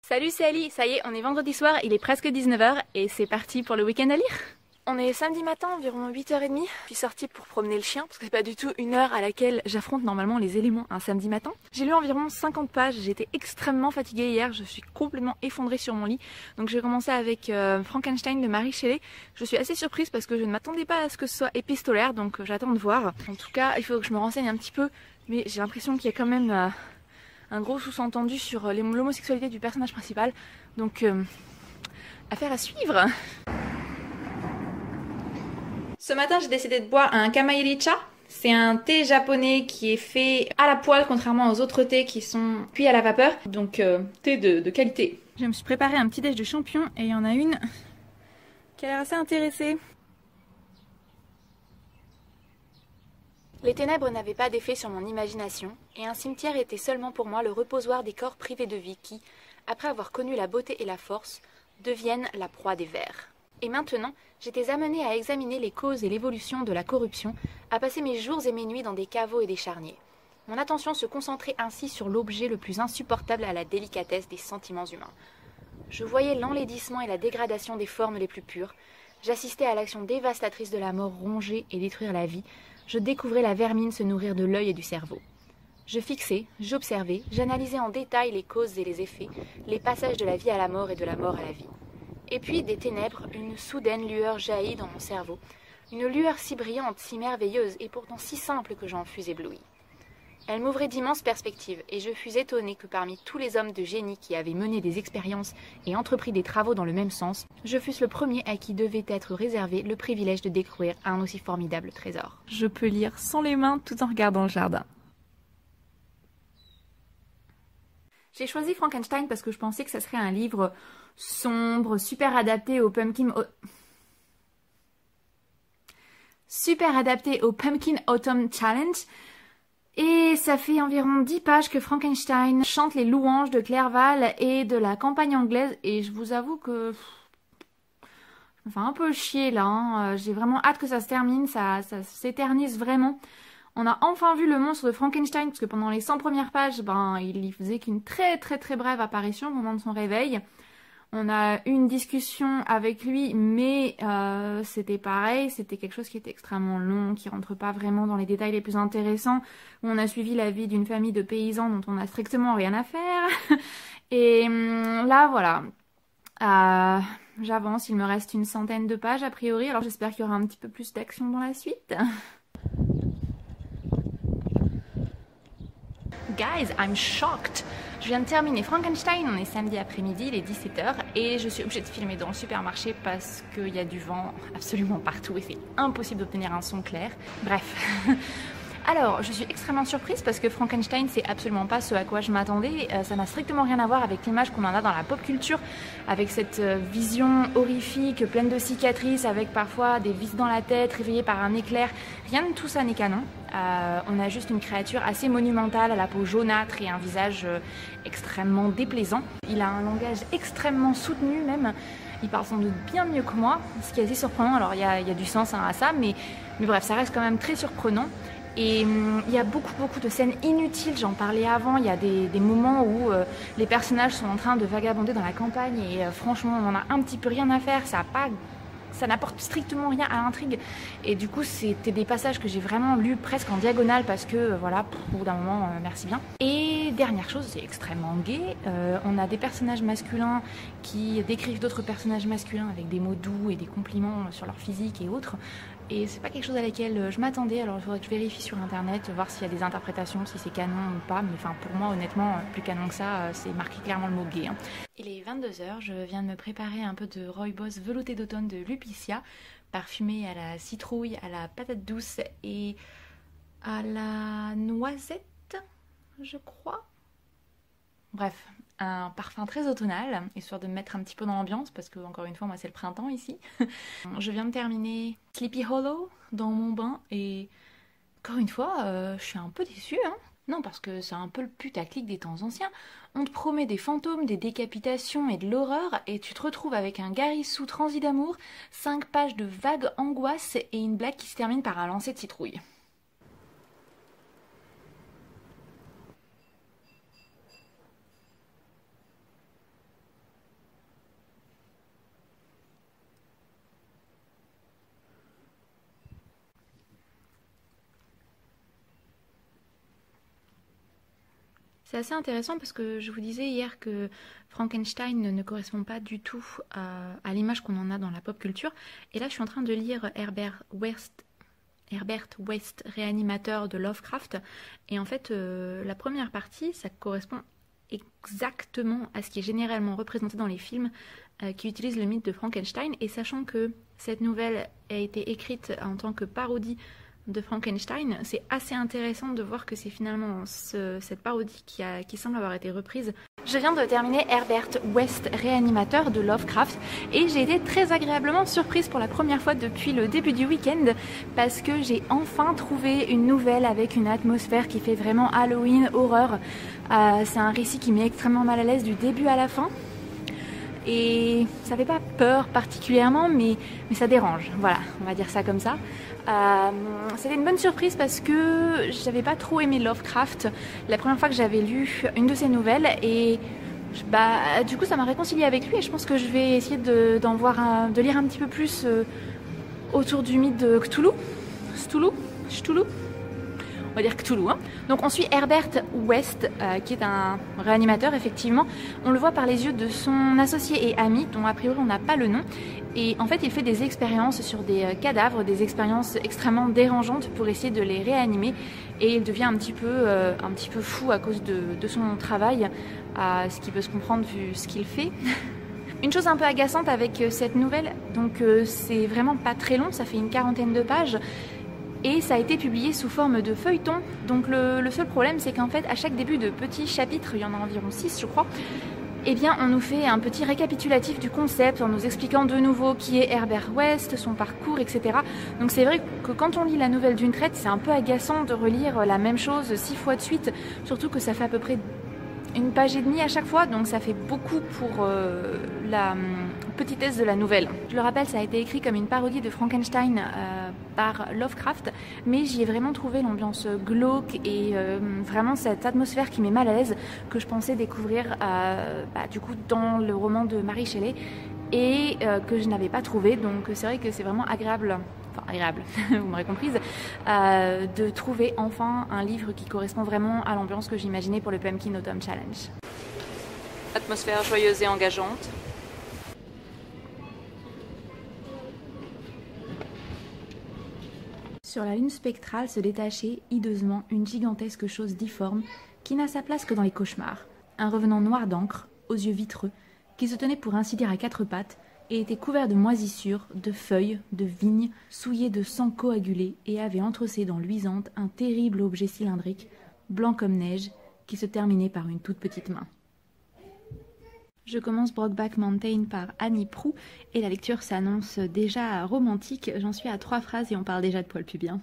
Salut, c'est Ali, ça y est, on est vendredi soir, il est presque 19h et c'est parti pour le week-end à lire. On est samedi matin, environ 8h30, puis sorti pour promener le chien, parce que c'est pas du tout une heure à laquelle j'affronte normalement les éléments un samedi matin. J'ai lu environ 50 pages, j'étais extrêmement fatiguée hier, je suis complètement effondrée sur mon lit. Donc j'ai commencé avec Frankenstein de Mary Shelley. Je suis assez surprise parce que je ne m'attendais pas à ce que ce soit épistolaire, donc j'attends de voir. En tout cas, il faut que je me renseigne un petit peu, mais j'ai l'impression qu'il y a quand même un gros sous-entendu sur l'homosexualité du personnage principal. Donc, affaire à suivre. Ce matin, j'ai décidé de boire un kamairicha. C'est un thé japonais qui est fait à la poêle, contrairement aux autres thés qui sont cuits à la vapeur. Donc, thé de qualité. Je me suis préparé un petit déj de champion et il y en a une qui a l'air assez intéressée. Les ténèbres n'avaient pas d'effet sur mon imagination, et un cimetière était seulement pour moi le reposoir des corps privés de vie qui, après avoir connu la beauté et la force, deviennent la proie des vers. Et maintenant, j'étais amenée à examiner les causes et l'évolution de la corruption, à passer mes jours et mes nuits dans des caveaux et des charniers. Mon attention se concentrait ainsi sur l'objet le plus insupportable à la délicatesse des sentiments humains. Je voyais l'enlaidissement et la dégradation des formes les plus pures, j'assistais à l'action dévastatrice de la mort ronger et détruire la vie, je découvrais la vermine se nourrir de l'œil et du cerveau. Je fixais, j'observais, j'analysais en détail les causes et les effets, les passages de la vie à la mort et de la mort à la vie. Et puis, des ténèbres, une soudaine lueur jaillit dans mon cerveau, une lueur si brillante, si merveilleuse, et pourtant si simple que j'en fus éblouie. Elle m'ouvrait d'immenses perspectives, et je fus étonnée que parmi tous les hommes de génie qui avaient mené des expériences et entrepris des travaux dans le même sens, je fusse le premier à qui devait être réservé le privilège de découvrir un aussi formidable trésor. Je peux lire sans les mains tout en regardant le jardin. J'ai choisi Frankenstein parce que je pensais que ça serait un livre sombre, super adapté au Pumpkin Autumn Challenge. Et ça fait environ 10 pages que Frankenstein chante les louanges de Clerval et de la campagne anglaise. Et je vous avoue que ça me fait un peu chier là. Hein. J'ai vraiment hâte que ça se termine, ça s'éternise vraiment. On a enfin vu le monstre de Frankenstein, parce que pendant les 100 premières pages, il y faisait qu'une très brève apparition au moment de son réveil. On a eu une discussion avec lui, mais c'était pareil, c'était quelque chose qui était extrêmement long, qui rentre pas vraiment dans les détails les plus intéressants. On a suivi la vie d'une famille de paysans dont on n'a strictement rien à faire. Et là, voilà. J'avance, il me reste une centaine de pages a priori, alors j'espère qu'il y aura un petit peu plus d'action dans la suite. Guys, I'm shocked! Je viens de terminer Frankenstein, on est samedi après-midi, il est 17h et je suis obligée de filmer dans le supermarché parce qu'il y a du vent absolument partout et c'est impossible d'obtenir un son clair. Bref. Alors, je suis extrêmement surprise parce que Frankenstein, c'est absolument pas ce à quoi je m'attendais. Ça n'a strictement rien à voir avec l'image qu'on en a dans la pop culture, avec cette vision horrifique, pleine de cicatrices, avec parfois des vis dans la tête, réveillée par un éclair. Rien de tout ça n'est canon. On a juste une créature assez monumentale, à la peau jaunâtre et un visage extrêmement déplaisant. Il a un langage extrêmement soutenu même. Il parle sans doute bien mieux que moi, ce qui est assez surprenant. Alors il y a du sens à ça, mais bref, ça reste quand même très surprenant. Et il y a beaucoup de scènes inutiles, j'en parlais avant, il y a des moments où les personnages sont en train de vagabonder dans la campagne et franchement on en a un petit peu rien à faire, ça n'apporte strictement rien à l'intrigue. Et du coup c'était des passages que j'ai vraiment lus presque en diagonale parce que voilà, au bout d'un moment, merci bien. Et dernière chose, c'est extrêmement gai, on a des personnages masculins qui décrivent d'autres personnages masculins avec des mots doux et des compliments sur leur physique et autres. Et c'est pas quelque chose à laquelle je m'attendais, alors il faudrait que je vérifie sur internet, voir s'il y a des interprétations, si c'est canon ou pas, mais enfin pour moi honnêtement, plus canon que ça, c'est marqué clairement le mot gay. Hein. Il est 22h, je viens de me préparer un peu de Rooibos velouté d'automne de Lupicia, parfumé à la citrouille, à la patate douce et à la noisette, je crois. Bref, un parfum très automnal, histoire de me mettre un petit peu dans l'ambiance, parce que encore une fois, moi c'est le printemps ici. Je viens de terminer Sleepy Hollow dans mon bain, et encore une fois, je suis un peu déçue, hein. Non, parce que c'est un peu le putaclic des temps anciens. On te promet des fantômes, des décapitations et de l'horreur, et tu te retrouves avec un Garissou transi d'amour, 5 pages de vague angoisse et une blague qui se termine par un lancer de citrouille. C'est assez intéressant parce que je vous disais hier que Frankenstein ne correspond pas du tout à l'image qu'on en a dans la pop culture. Et là, je suis en train de lire Herbert West, réanimateur de Lovecraft. Et en fait, la première partie, ça correspond exactement à ce qui est généralement représenté dans les films qui utilisent le mythe de Frankenstein. Et sachant que cette nouvelle a été écrite en tant que parodie de Frankenstein, c'est assez intéressant de voir que c'est finalement cette parodie qui semble avoir été reprise. Je viens de terminer Herbert West, réanimateur de Lovecraft, et j'ai été très agréablement surprise pour la première fois depuis le début du week-end parce que j'ai enfin trouvé une nouvelle avec une atmosphère qui fait vraiment Halloween, horreur. C'est un récit qui met extrêmement mal à l'aise du début à la fin. Et ça fait pas peur particulièrement, mais ça dérange. Voilà, on va dire ça comme ça. C'était une bonne surprise parce que j'avais pas trop aimé Lovecraft la première fois que j'avais lu une de ses nouvelles et du coup ça m'a réconciliée avec lui et je pense que je vais essayer de lire un petit peu plus autour du mythe de Cthulhu. Cthulhu. On va dire Cthulhu. Hein. Donc on suit Herbert West, qui est un réanimateur, effectivement. On le voit par les yeux de son associé et ami, dont a priori on n'a pas le nom. Et en fait, il fait des expériences sur des cadavres, des expériences extrêmement dérangeantes pour essayer de les réanimer. Et il devient un petit peu fou à cause de son travail, ce qui peut se comprendre vu ce qu'il fait. Une chose un peu agaçante avec cette nouvelle, donc c'est vraiment pas très long, ça fait une 40aine de pages. Et ça a été publié sous forme de feuilleton. Donc le seul problème, c'est qu'en fait, à chaque début de petits chapitres, il y en a environ 6 je crois, eh bien on nous fait un petit récapitulatif du concept en nous expliquant de nouveau qui est Herbert West, son parcours, etc. Donc c'est vrai que quand on lit la nouvelle d'une traite, c'est un peu agaçant de relire la même chose 6 fois de suite, surtout que ça fait à peu près une page et demie à chaque fois, donc ça fait beaucoup pour la petitesse de la nouvelle. Je le rappelle, ça a été écrit comme une parodie de Frankenstein par Lovecraft, mais j'y ai vraiment trouvé l'ambiance glauque et vraiment cette atmosphère qui met mal à l'aise que je pensais découvrir du coup dans le roman de Mary Shelley et que je n'avais pas trouvé, donc c'est vrai que c'est vraiment agréable, vous m'aurez comprise, de trouver enfin un livre qui correspond vraiment à l'ambiance que j'imaginais pour le Pumpkin Autumn Challenge. Atmosphère joyeuse et engageante. Sur la lune spectrale se détachait hideusement une gigantesque chose difforme qui n'a sa place que dans les cauchemars. Un revenant noir d'encre, aux yeux vitreux, qui se tenait pour ainsi dire à 4 pattes, et était couvert de moisissures, de feuilles, de vignes, souillé de sang coagulé, et avait entre ses dents luisantes un terrible objet cylindrique, blanc comme neige, qui se terminait par une toute petite main. Je commence Brokeback Mountain par Annie Proulx, et la lecture s'annonce déjà romantique. J'en suis à 3 phrases et on parle déjà de poils pubiens.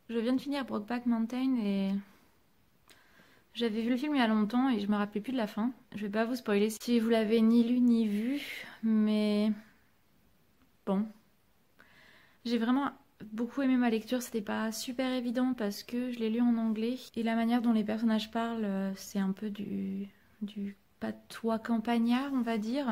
Je viens de finir Brokeback Mountain et... j'avais vu le film il y a longtemps et je me rappelais plus de la fin. Je vais pas vous spoiler si vous l'avez ni lu ni vu, mais bon. J'ai vraiment beaucoup aimé ma lecture, c'était pas super évident parce que je l'ai lu en anglais et la manière dont les personnages parlent, c'est un peu du patois campagnard, on va dire.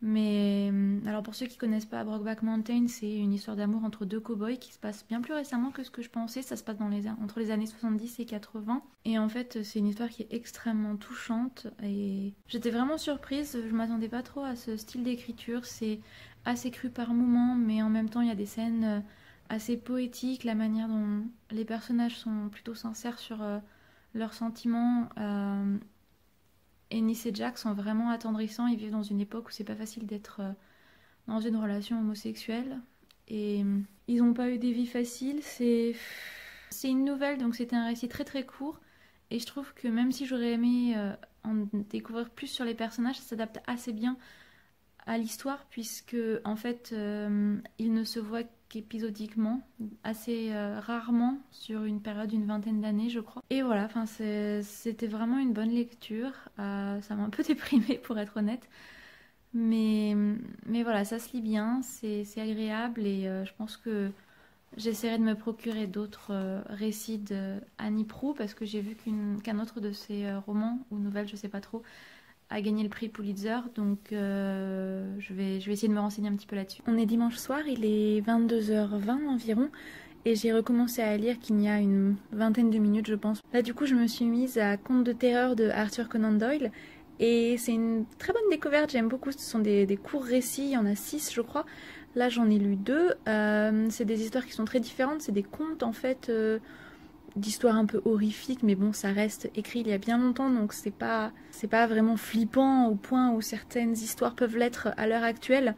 Mais alors pour ceux qui connaissent pas Brokeback Mountain, c'est une histoire d'amour entre 2 cow-boys qui se passe bien plus récemment que ce que je pensais. Ça se passe entre les années 70 et 80. Et en fait, c'est une histoire qui est extrêmement touchante. Et j'étais vraiment surprise. Je m'attendais pas trop à ce style d'écriture. C'est assez cru par moments, mais en même temps, il y a des scènes assez poétiques. La manière dont les personnages sont plutôt sincères sur leurs sentiments. Ennis et Jack sont vraiment attendrissants, ils vivent dans une époque où c'est pas facile d'être dans une relation homosexuelle et ils n'ont pas eu des vies faciles, c'est une nouvelle donc c'était un récit très très court et je trouve que même si j'aurais aimé en découvrir plus sur les personnages, ça s'adapte assez bien à l'histoire puisque en fait ils ne se voient qu'épisodiquement, assez rarement sur une période d'une 20aine d'années je crois. Et voilà, c'était vraiment une bonne lecture, ça m'a un peu déprimée pour être honnête, mais voilà, ça se lit bien, c'est agréable et je pense que j'essaierai de me procurer d'autres récits d'Annie Proulx parce que j'ai vu qu'un autre de ses romans ou nouvelles, je sais pas trop, a gagné le prix Pulitzer, donc je vais essayer de me renseigner un petit peu là-dessus. On est dimanche soir, il est 22h20 environ, et j'ai recommencé à lire qu'il y a une vingtaine de minutes je pense. Là du coup je me suis mise à Contes de terreur de Arthur Conan Doyle et c'est une très bonne découverte, j'aime beaucoup, ce sont des courts récits, il y en a 6 je crois. Là j'en ai lu 2, c'est des histoires qui sont très différentes, c'est des contes en fait d'histoires un peu horrifiques, mais bon ça reste écrit il y a bien longtemps donc c'est pas vraiment flippant au point où certaines histoires peuvent l'être à l'heure actuelle.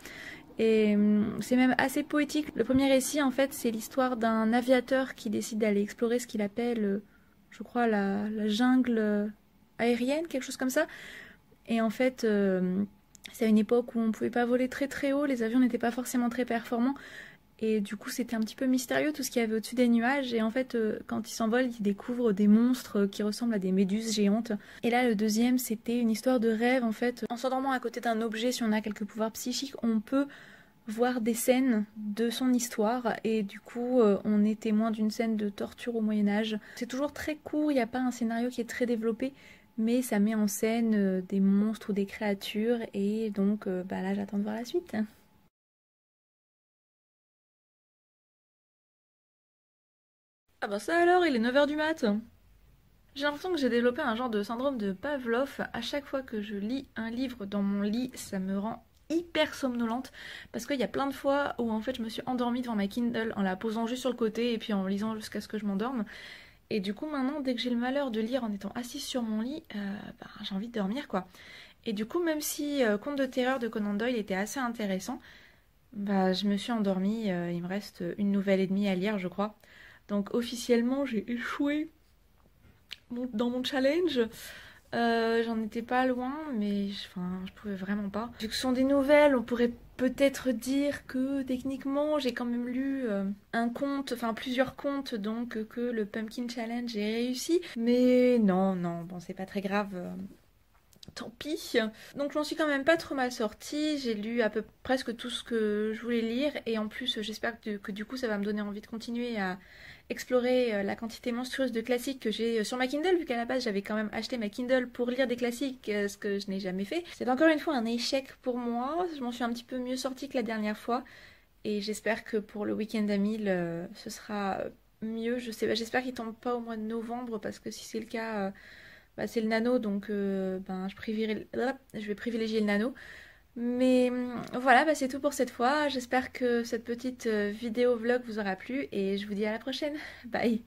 Et c'est même assez poétique. Le premier récit, en fait, c'est l'histoire d'un aviateur qui décide d'aller explorer ce qu'il appelle, je crois, la jungle aérienne, quelque chose comme ça. Et en fait, c'est à une époque où on ne pouvait pas voler très très haut, les avions n'étaient pas forcément très performants. Et du coup, c'était un petit peu mystérieux tout ce qu'il y avait au-dessus des nuages. Et en fait, quand il s'envole, il découvre des monstres qui ressemblent à des méduses géantes. Et là, le deuxième, c'était une histoire de rêve. En fait, en s'endormant à côté d'un objet, si on a quelques pouvoirs psychiques, on peut voir des scènes de son histoire. Et du coup, on est témoin d'une scène de torture au Moyen-Âge. C'est toujours très court, il n'y a pas un scénario qui est très développé. Mais ça met en scène des monstres ou des créatures. Et donc, là, j'attends de voir la suite. Ah bah ça alors, il est 9 h du mat. J'ai l'impression que j'ai développé un genre de syndrome de Pavlov. À chaque fois que je lis un livre dans mon lit, ça me rend hyper somnolente. Parce qu'il y a plein de fois où en fait je me suis endormie devant ma Kindle en la posant juste sur le côté et puis en lisant jusqu'à ce que je m'endorme. Et du coup maintenant, dès que j'ai le malheur de lire en étant assise sur mon lit, j'ai envie de dormir quoi. Et du coup, même si Conte de terreur de Conan Doyle était assez intéressant, je me suis endormie. Il me reste une nouvelle et demie à lire je crois. Donc officiellement j'ai échoué dans mon challenge. J'en étais pas loin, mais je pouvais vraiment pas. Vu que ce sont des nouvelles, on pourrait peut-être dire que techniquement j'ai quand même lu un conte, enfin plusieurs contes, donc que le Pumpkin Challenge est réussi. Mais non, bon c'est pas très grave. Tant pis. Donc j'en suis quand même pas trop mal sortie. J'ai lu à peu presque tout ce que je voulais lire et en plus j'espère que du coup ça va me donner envie de continuer à explorer la quantité monstrueuse de classiques que j'ai sur ma Kindle, vu qu'à la base j'avais quand même acheté ma Kindle pour lire des classiques, ce que je n'ai jamais fait. C'est encore une fois un échec pour moi. Je m'en suis un petit peu mieux sortie que la dernière fois et j'espère que pour le week-end à 1000 ce sera mieux. Je sais pas, j'espère qu'il tombe pas au mois de novembre parce que si c'est le cas c'est le nano, donc je vais privilégier le nano. Mais voilà, c'est tout pour cette fois. J'espère que cette petite vidéo vlog vous aura plu et je vous dis à la prochaine. Bye!